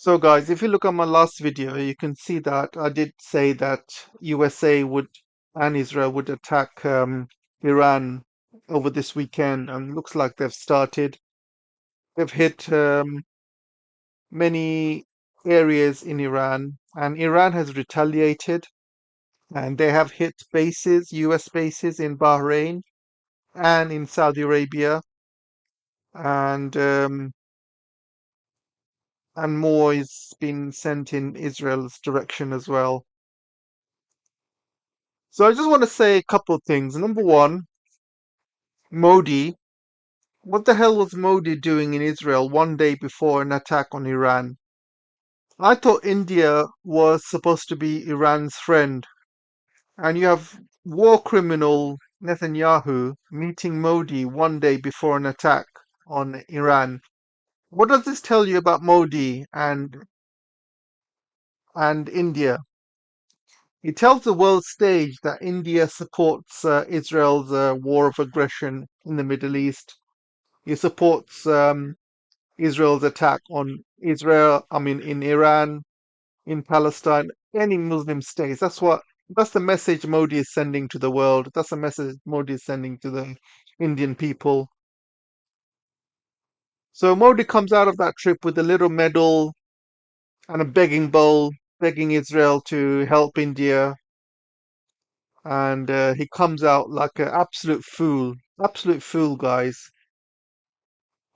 So guys, if you look at my last video, you can see that I did say that USA would and Israel would attack Iran over this weekend, and looks like they've started. They've hit many areas in Iran, and Iran has retaliated, and they have hit bases, US bases in Bahrain and in Saudi Arabia, and um, and more is been sent in Israel's direction as well. So I just want to say a couple of things. Number one, Modi. What the hell was Modi doing in Israel one day before an attack on Iran? I thought India was supposed to be Iran's friend, and you have war criminal Netanyahu meeting Modi one day before an attack on Iran. What does this tell you about Modi and India? It tells the world stage that India supports Israel's war of aggression in the Middle East. It supports Israel's attack on Israel, I mean, in Iran, in Palestine, any Muslim states. That's the message Modi is sending to the world. That's the message Modi is sending to the Indian people. So Modi comes out of that trip with a little medal and a begging bowl, begging Israel to help India, and he comes out like an absolute fool, guys.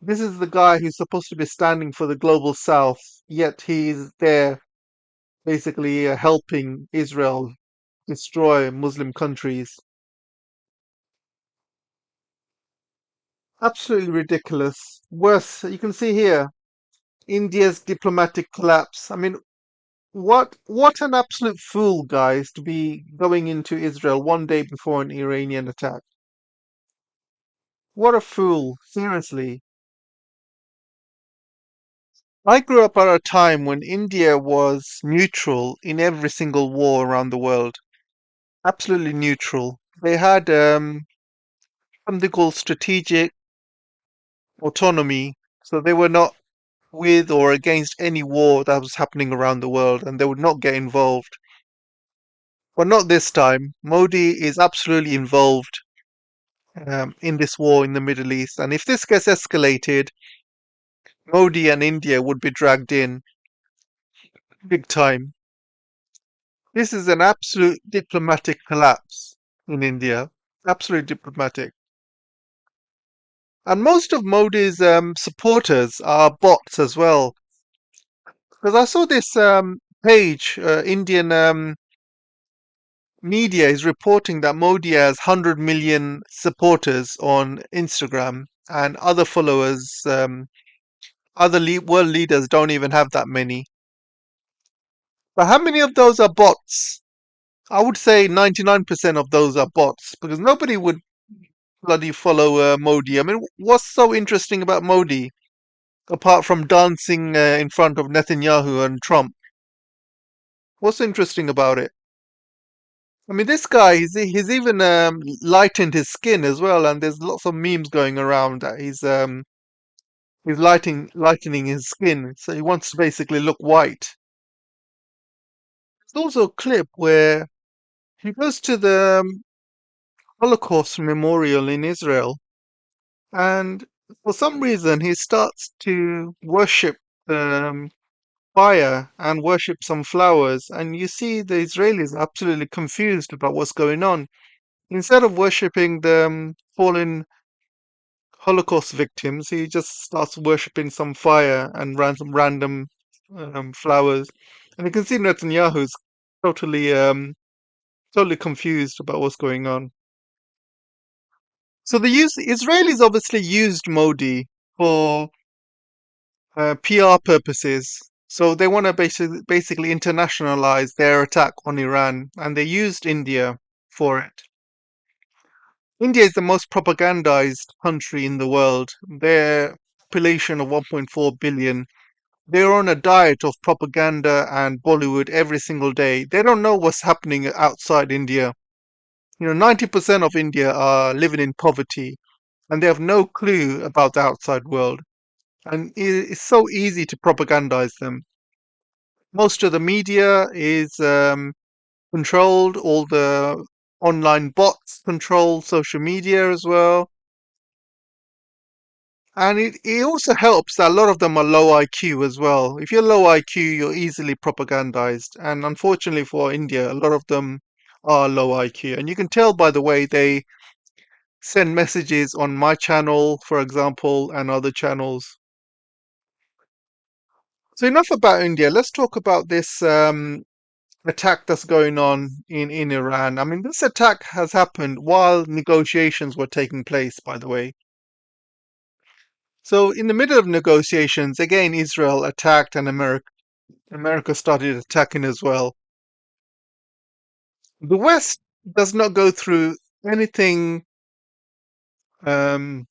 This is the guy who's supposed to be standing for the global south, yet he's there basically helping Israel destroy Muslim countries. Absolutely ridiculous. Worse, you can see here India's diplomatic collapse. I mean, what an absolute fool, guys, to be going into Israel one day before an Iranian attack. What a fool, seriously. I grew up at a time when India was neutral in every single war around the world. Absolutely neutral. They had something called strategic autonomy, so they were not with or against any war that was happening around the world, and they would not get involved. But not this time. Modi is absolutely involved in this war in the Middle East, and if this gets escalated, Modi and India would be dragged in big time. This is an absolute diplomatic collapse in India. Absolute diplomatic. And most of Modi's supporters are bots as well. Because I saw this page, Indian media is reporting that Modi has 100 million supporters on Instagram, and other followers, world leaders don't even have that many. But how many of those are bots? I would say 99% of those are bots, because nobody would bloody follow Modi. I mean, what's so interesting about Modi apart from dancing in front of Netanyahu and Trump? What's interesting about it? I mean, this guy, he's even lightened his skin as well, and there's lots of memes going around that he's lightening his skin, so he wants to basically look white. There's also a clip where he goes to the Holocaust memorial in Israel, and for some reason he starts to worship um, fire and worship some flowers, and you see the Israelis are absolutely confused about what's going on. Instead of worshipping the fallen Holocaust victims, he just starts worshipping some fire and random flowers. And you can see Netanyahu's totally totally confused about what's going on. So Israelis obviously used Modi for PR purposes. So they want to basically internationalize their attack on Iran, and they used India for it. India is the most propagandized country in the world. Their population of 1.4 billion, they're on a diet of propaganda and Bollywood every single day. They don't know what's happening outside India. 90% of India are living in poverty, and they have no clue about the outside world. And it's so easy to propagandize them. Most of the media is controlled, all the online bots control social media as well. And it also helps that a lot of them are low IQ as well. If you're low IQ, you're easily propagandized. And unfortunately for India, a lot of them are low IQ. And you can tell by the way they send messages on my channel, for example, and other channels. So enough about India. Let's talk about this attack that's going on in Iran. I mean, this attack has happened while negotiations were taking place, by the way. So in the middle of negotiations, again, Israel attacked and America started attacking as well. The West does not go through anything. Um,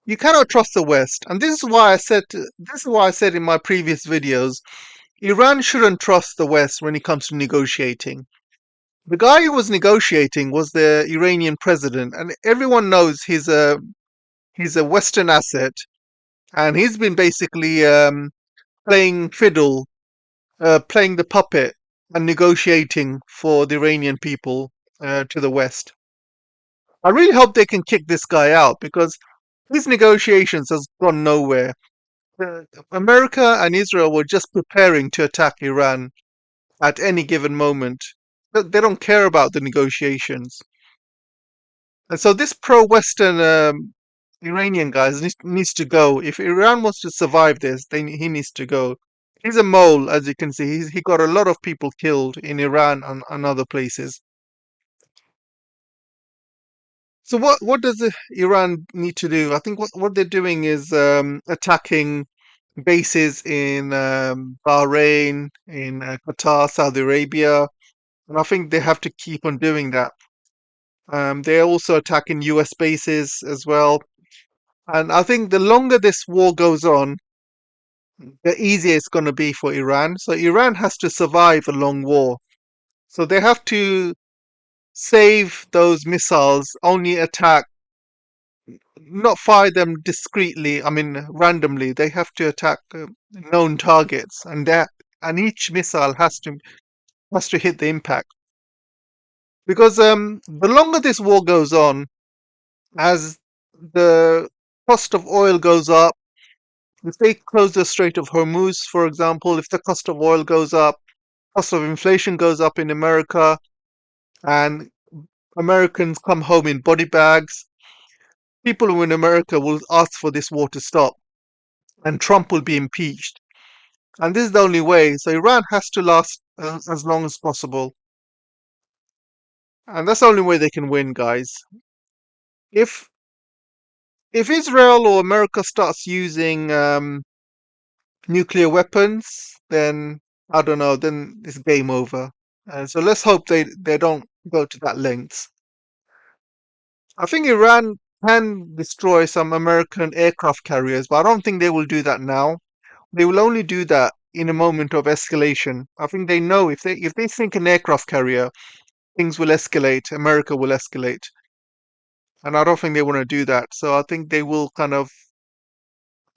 you cannot trust the West, and this is why I said in my previous videos, Iran shouldn't trust the West when it comes to negotiating. The guy who was negotiating was the Iranian president, and everyone knows he's a Western asset, and he's been basically playing fiddle, playing the puppet, and negotiating for the Iranian people to the West. I really hope they can kick this guy out because these negotiations has gone nowhere. America and Israel were just preparing to attack Iran at any given moment. They don't care about the negotiations. And so this pro-Western Iranian guy needs to go. If Iran wants to survive this, then he needs to go. He's a mole, as you can see. He got a lot of people killed in Iran and other places. So what does Iran need to do? I think what they're doing is attacking bases in Bahrain, in Qatar, Saudi Arabia, and I think they have to keep on doing that. They're also attacking US bases as well. And I think the longer this war goes on, the easier it's going to be for Iran. So Iran has to survive a long war. So they have to save those missiles, only attack, not fire them discreetly, I mean randomly. They have to attack known targets, and each missile has to hit the impact. Because the longer this war goes on, as the cost of oil goes up, if they close the Strait of Hormuz, for example, if the cost of oil goes up, cost of inflation goes up in America, and Americans come home in body bags, people in America will ask for this war to stop, and Trump will be impeached. And this is the only way. So Iran has to last as long as possible, and that's the only way they can win, guys. If if Israel or America starts using nuclear weapons, then I don't know. Then it's game over. So let's hope they don't go to that lengths. I think Iran can destroy some American aircraft carriers, but I don't think they will do that now. They will only do that in a moment of escalation. I think they know if they sink an aircraft carrier, things will escalate. America will escalate, and I don't think they want to do that. So I think they will kind of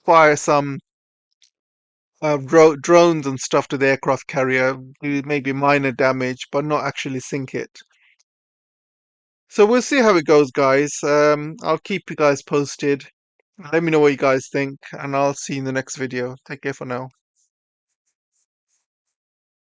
fire some drones and stuff to the aircraft carrier, do maybe minor damage, but not actually sink it. So we'll see how it goes, guys. I'll keep you guys posted. Let me know what you guys think, and I'll see you in the next video. Take care for now.